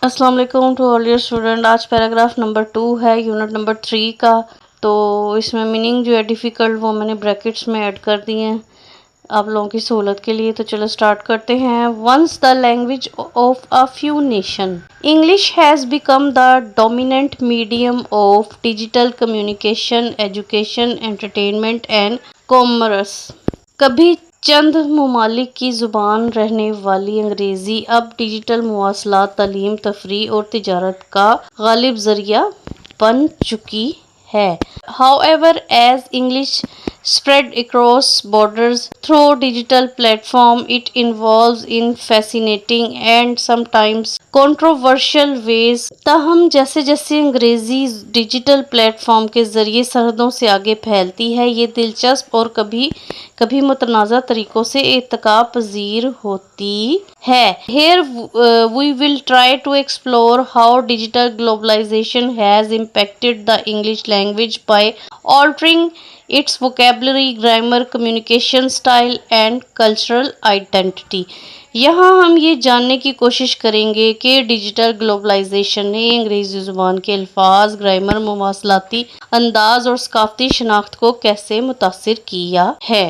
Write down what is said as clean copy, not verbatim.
अस्सलाम वालेकुम to all your student. आज पैराग्राफ नंबर 2 है यूनिट नंबर 3 का। तो इसमें मीनिंग जो है डिफ़िकल्ट वो मैंने ब्रैकेट्स में ऐड कर दिए हैं आप लोगों की सहूलत के लिए। तो चलो स्टार्ट करते हैं। Once the language of a few nation, English has become the dominant medium of digital communication, education, entertainment and commerce. कभी चंद ममालिक की ज़ुबान रहने वाली अंग्रेज़ी अब डिजिटल मवासलात, तालीम, तफरीह और तिजारत का गालिब ज़रिया बन चुकी है। However, as English spread across borders through digital platform, it evolves in fascinating and sometimes controversial ways. ताहम जैसे जैसे अंग्रेज़ी डिजिटल प्लेटफॉर्म के ज़रिए सरहदों से आगे फैलती है, ये दिलचस्प और कभी कभी मुतनाज़ा तरीक़ों से इर्तिका पज़ीर होती है। Here we will try to explore how digital globalization has impacted the English language by altering its vocabulary, grammar, communication style and cultural identity. यहाँ हम ये जानने की कोशिश करेंगे कि डिजिटल ग्लोबलाइजेशन ने अंग्रेज़ी ज़ुबान के अल्फाज, ग्रामर, मवासलाती अंदाज और सकाफ़ती शनाख्त को कैसे मुतासिर किया है।